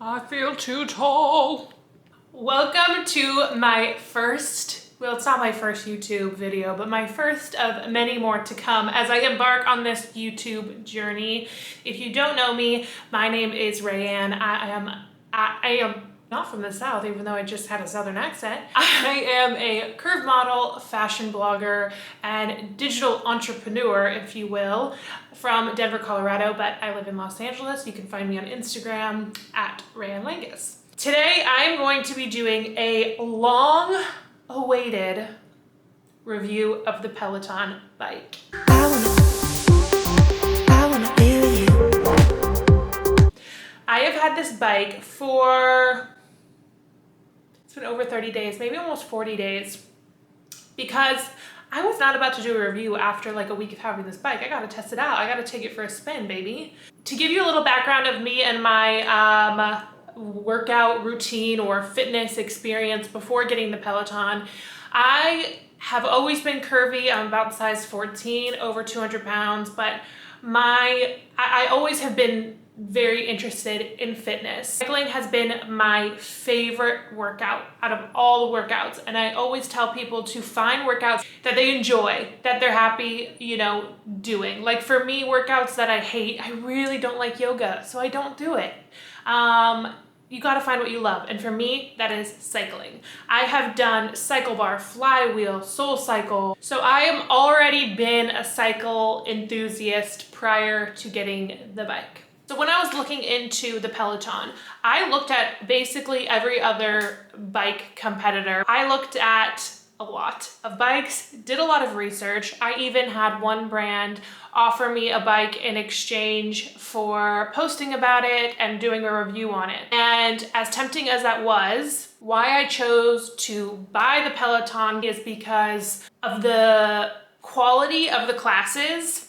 I feel too tall. Welcome to my first, well, it's not my first YouTube video, but my first of many more to come as I embark on this YouTube journey. If you don't know me, my name is Rayanne. I am not from the South, even though I just had a Southern accent. I am a curve model, fashion blogger, and digital entrepreneur, if you will, from Denver, Colorado, but I live in Los Angeles. You can find me on Instagram at Rayanne Langus. Today, I'm going to be doing a long-awaited review of the Peloton bike. I have had this bike for, it's been over 30 days, maybe almost 40 days, because I was not about to do a review after like a week of having this bike. I gotta test it out. I gotta take it for a spin, baby. To give you a little background of me and my workout routine or fitness experience before getting the Peloton, I have always been curvy. I'm about size 14, over 200 pounds, but I always have been very interested in fitness. Cycling has been my favorite workout out of all the workouts, and I always tell people to find workouts that they enjoy, that they're happy, doing. Like for me, workouts that I hate, I really don't like yoga, so I don't do it. You gotta find what you love, and for me, that is cycling. I have done cycle bar, flywheel, soul cycle, so I am already been a cycle enthusiast prior to getting the bike. So when I was looking into the Peloton, I looked at basically every other bike competitor. I looked at a lot of bikes, did a lot of research. I even had one brand offer me a bike in exchange for posting about it and doing a review on it. And as tempting as that was, why I chose to buy the Peloton is because of the quality of the classes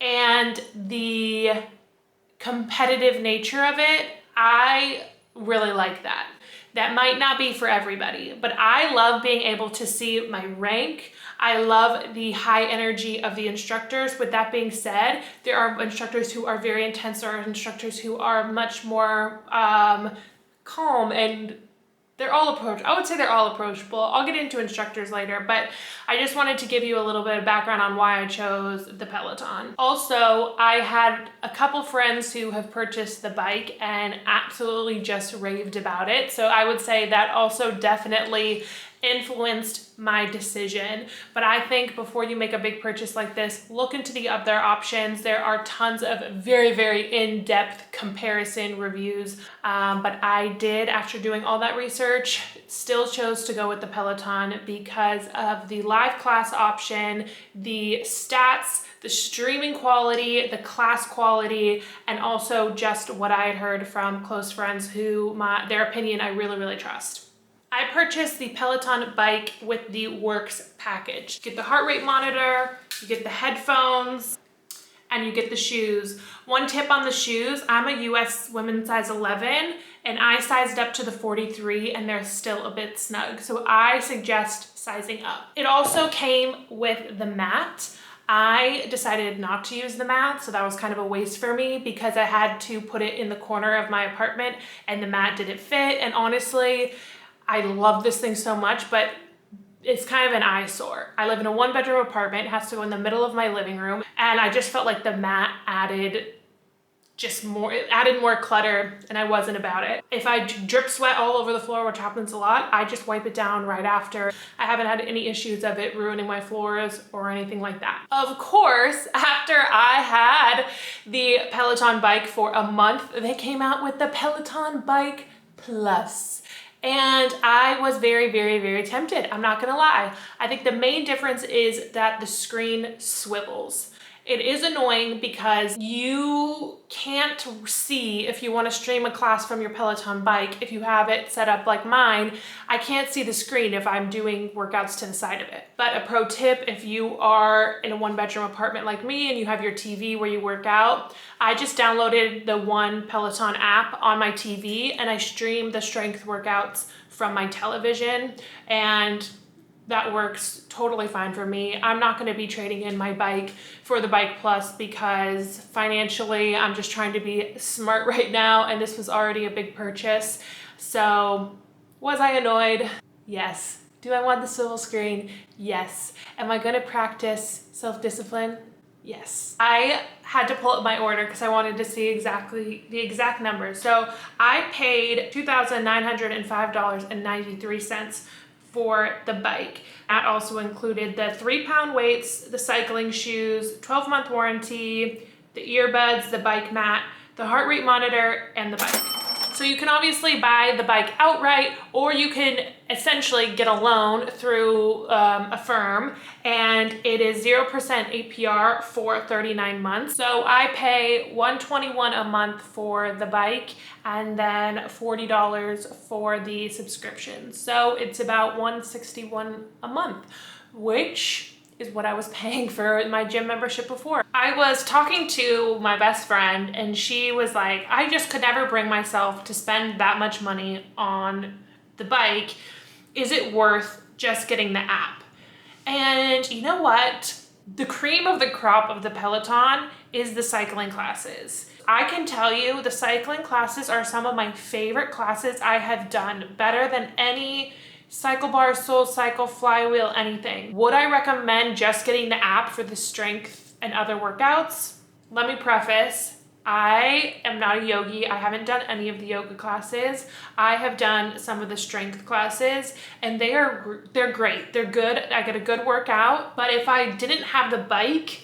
and the competitive nature of it. I really like that. That might not be for everybody, but I love being able to see my rank. I love the high energy of the instructors. With that being said, there are instructors who are very intense. There are instructors who are much more calm, and they're all approachable. I would say they're all approachable. I'll get into instructors later, but I just wanted to give you a little bit of background on why I chose the Peloton. Also, I had a couple friends who have purchased the bike and absolutely just raved about it. So I would say that also definitely influenced my decision. But I think before you make a big purchase like this, look into the other options. There are tons of very, very in-depth comparison reviews. But I did, after doing all that research, still chose to go with the Peloton because of the live class option, the stats, the streaming quality, the class quality, and also just what I had heard from close friends who their opinion I really, really trust. I purchased the Peloton bike with the Works package. You get the heart rate monitor, you get the headphones, and you get the shoes. One tip on the shoes, I'm a US women's size 11, and I sized up to the 43, and they're still a bit snug. So I suggest sizing up. It also came with the mat. I decided not to use the mat, so that was kind of a waste for me because I had to put it in the corner of my apartment and the mat didn't fit. And honestly, I love this thing so much, but it's kind of an eyesore. I live in a one-bedroom apartment. It has to go in the middle of my living room, and I just felt like the mat added more clutter, and I wasn't about it. If I drip sweat all over the floor, which happens a lot, I just wipe it down right after. I haven't had any issues of it ruining my floors or anything like that. Of course, after I had the Peloton bike for a month, they came out with the Peloton Bike Plus. And I was very, very, very tempted. I'm not gonna lie. I think the main difference is that the screen swivels. It is annoying because you can't see if you want to stream a class from your Peloton bike. If you have it set up like mine, I can't see the screen if I'm doing workouts to the side of it. But a pro tip, if you are in a one-bedroom apartment like me and you have your TV where you work out, I just downloaded the One Peloton app on my TV and I stream the strength workouts from my television, and that works totally fine for me. I'm not going to be trading in my bike for the Bike Plus because financially I'm just trying to be smart right now, and this was already a big purchase. So was I annoyed? Yes. Do I want the swivel screen? Yes. Am I going to practice self-discipline? Yes. I had to pull up my order because I wanted to see exactly the exact number. So I paid $2,905.93 for the bike. That also included the 3-pound weights, the cycling shoes, 12-month warranty, the earbuds, the bike mat, the heart rate monitor, and the bike. So you can obviously buy the bike outright, or you can essentially get a loan through a firm, and it is 0% APR for 39 months. So I pay $121 a month for the bike and then $40 for the subscription. So it's about $161 a month, which is what I was paying for my gym membership before. I was talking to my best friend and she was like, I just could never bring myself to spend that much money on the bike. Is it worth just getting the app? And you know what? The cream of the crop of the Peloton is the cycling classes. I can tell you the cycling classes are some of my favorite classes I have done, better than any cycle bar, soul cycle, flywheel, anything. Would I recommend just getting the app for the strength and other workouts? Let me preface, I am not a yogi. I haven't done any of the yoga classes. I have done some of the strength classes and they're great. They're good. I get a good workout. But if I didn't have the bike,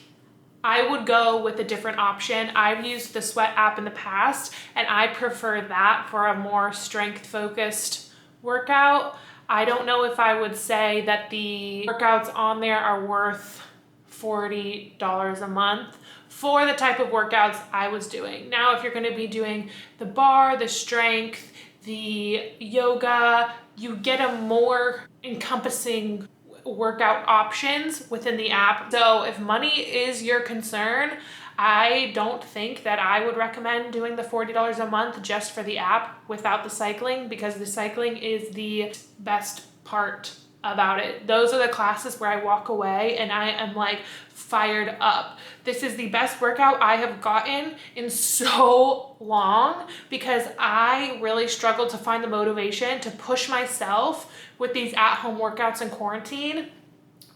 I would go with a different option. I've used the Sweat app in the past and I prefer that for a more strength focused workout. I don't know if I would say that the workouts on there are worth $40 a month for the type of workouts I was doing. Now, if you're going to be doing the bar, the strength, the yoga, you get a more encompassing workout options within the app. So if money is your concern, I don't think that I would recommend doing the $40 a month just for the app without the cycling, because the cycling is the best part about it. Those are the classes where I walk away and I am like fired up. This is the best workout I have gotten in so long because I really struggled to find the motivation to push myself with these at-home workouts in quarantine.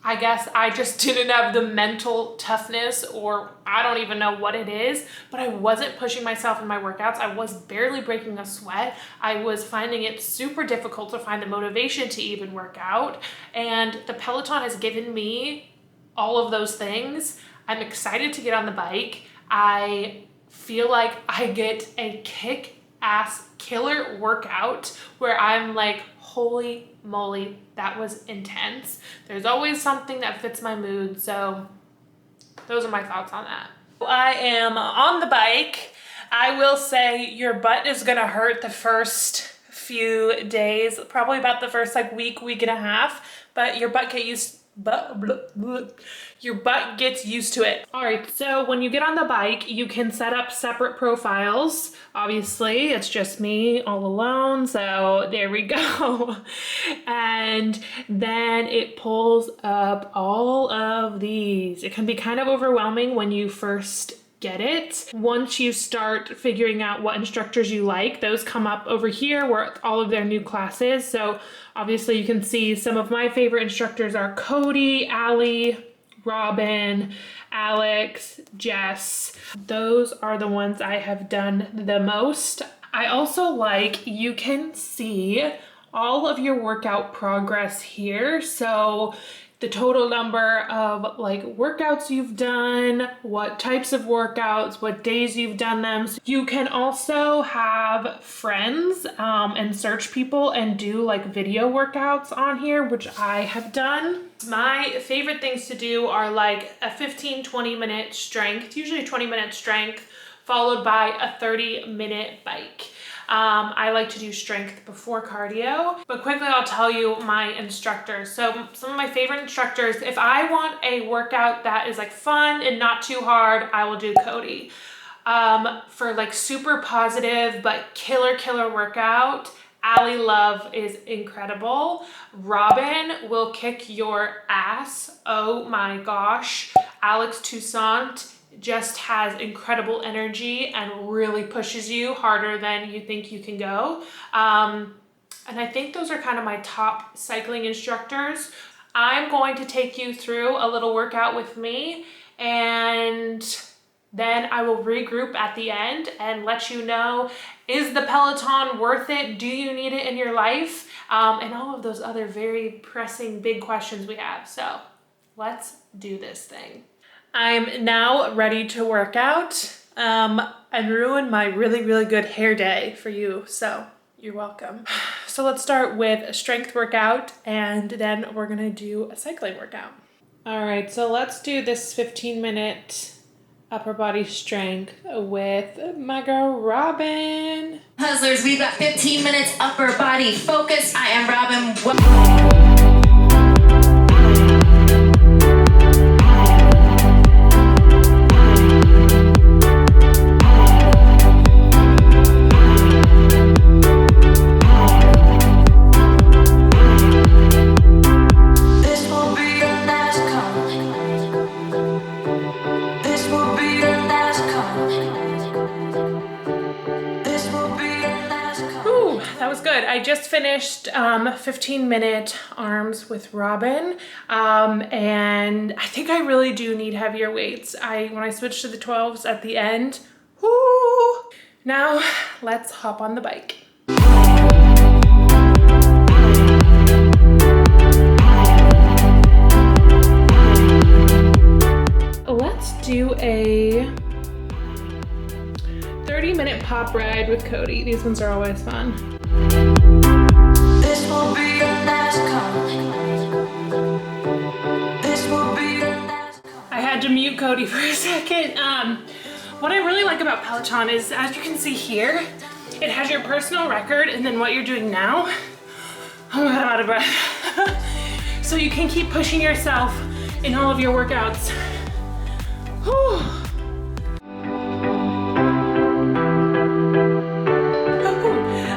I guess I just didn't have the mental toughness, or I don't even know what it is, but I wasn't pushing myself in my workouts. I was barely breaking a sweat. I was finding it super difficult to find the motivation to even work out. And the Peloton has given me all of those things. I'm excited to get on the bike. I feel like I get a kick-ass killer workout where I'm like, holy moly, that was intense. There's always something that fits my mood, so those are my thoughts on that. I am on the bike. I will say your butt is gonna hurt the first few days, probably about the first like week and a half, but your butt gets used to it. All right, so when you get on the bike, you can set up separate profiles. Obviously, it's just me all alone, so there we go. And then it pulls up all of these. It can be kind of overwhelming when you first get it. Once you start figuring out what instructors you like, those come up over here where all of their new classes. So obviously you can see some of my favorite instructors are Cody, Allie, Robin, Alex, Jess. Those are the ones I have done the most. I also like, you can see all of your workout progress here. So the total number of like workouts you've done, what types of workouts, what days you've done them. So you can also have friends and search people and do like video workouts on here, which I have done. My favorite things to do are like a 15-20 minute strength, usually 20-minute strength, followed by a 30-minute bike. I like to do strength before cardio, but quickly I'll tell you my instructors. So some of my favorite instructors, if I want a workout that is like fun and not too hard, I will do Cody. For like super positive but killer workout, Ally Love is incredible. Robin will kick your ass. Oh my gosh. Alex Toussaint just has incredible energy and really pushes you harder than you think you can go. And I think those are kind of my top cycling instructors. I'm going to take you through a little workout with me, and then I will regroup at the end and let you know, is the Peloton worth it? Do you need it in your life? And all of those other very pressing big questions we have. So let's do this thing. I'm now ready to work out and ruin my really, really good hair day for you. So you're welcome. So let's start with a strength workout, and then we're gonna do a cycling workout. All right, so let's do this 15-minute upper body strength with my girl Robin. Hustlers, we've got 15 minutes upper body focus. I am Robin. That was good. I just finished 15-minute arms with Robin, and I think I really do need heavier weights. When I switched to the 12s at the end, whoo! Now let's hop on the bike. Let's do a 30-minute pop ride with Cody. These ones are always fun. This will be your last call. This will be your last call. I had to mute Cody for a second. What I really like about Peloton is, as you can see here, it has your personal record and then what you're doing now. Oh my God, I'm out of breath. So you can keep pushing yourself in all of your workouts. Whew.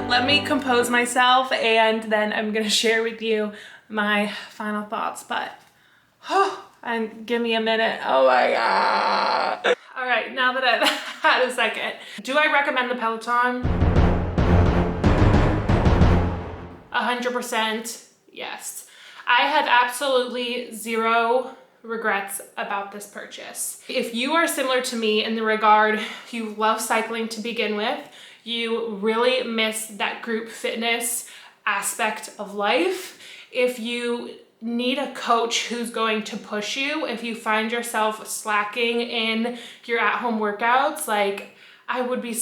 Let me compose myself, and then I'm gonna share with you my final thoughts, but and give me a minute. Oh my God. All right, now that I've had a second, do I recommend the Peloton? 100% yes. I have absolutely zero regrets about this purchase. If you are similar to me in the regard, you love cycling to begin with, you really miss that group fitness aspect of life. If you need a coach who's going to push you, if you find yourself slacking in your at-home workouts, like I would be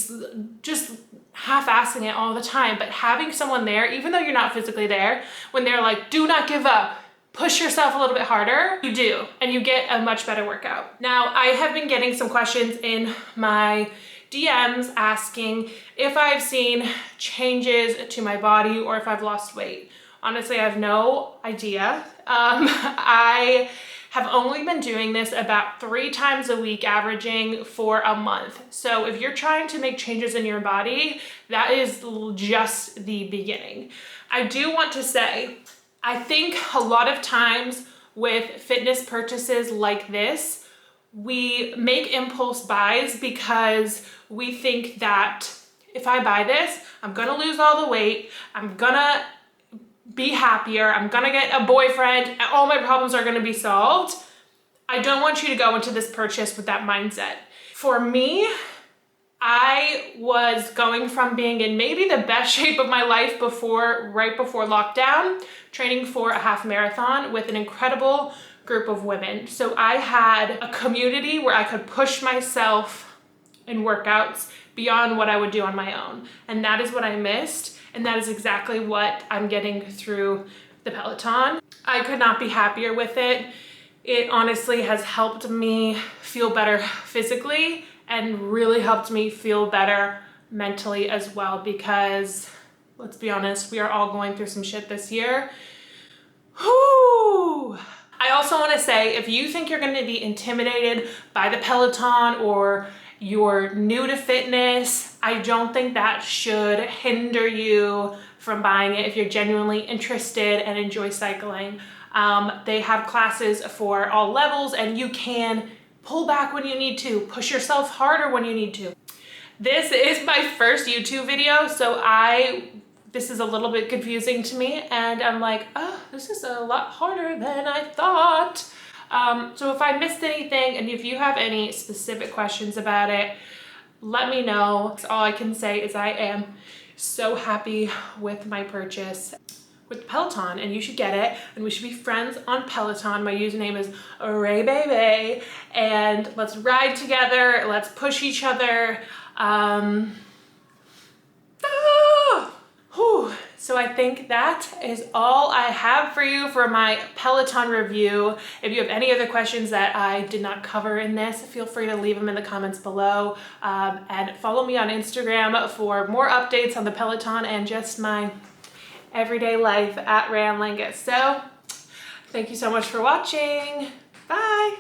just half-assing it all the time, but having someone there, even though you're not physically there, when they're like, do not give up, push yourself a little bit harder, you do, and you get a much better workout. Now, I have been getting some questions in my DMs asking if I've seen changes to my body or if I've lost weight. Honestly, I have no idea. I have only been doing this about 3 times a week, averaging for a month. So if you're trying to make changes in your body, that is just the beginning. I do want to say, I think a lot of times with fitness purchases like this, we make impulse buys because we think that if I buy this, I'm gonna lose all the weight, I'm gonna be happier, I'm gonna get a boyfriend, and all my problems are gonna be solved. I don't want you to go into this purchase with that mindset. For me, I was going from being in maybe the best shape of my life right before lockdown, training for a half marathon with an incredible group of women. So I had a community where I could push myself in workouts beyond what I would do on my own. And that is what I missed. And that is exactly what I'm getting through the Peloton. I could not be happier with it. It honestly has helped me feel better physically and really helped me feel better mentally as well, because let's be honest, we are all going through some shit this year. Whew. I also want to say, if you think you're going to be intimidated by the Peloton or you're new to fitness, I don't think that should hinder you from buying it if you're genuinely interested and enjoy cycling. They have classes for all levels, and you can pull back when you need to, push yourself harder when you need to. This is my first YouTube video, so this is a little bit confusing to me, and I'm like, oh, this is a lot harder than I thought. So if I missed anything, and if you have any specific questions about it, let me know. All I can say is I am so happy with my purchase with Peloton, and you should get it, and we should be friends on Peloton. My username is RayBaby, and let's ride together, let's push each other. So I think that is all I have for you for my Peloton review. If you have any other questions that I did not cover in this, feel free to leave them in the comments below. And follow me on Instagram for more updates on the Peloton and just my everyday life at Ray Lingus. So thank you so much for watching. Bye.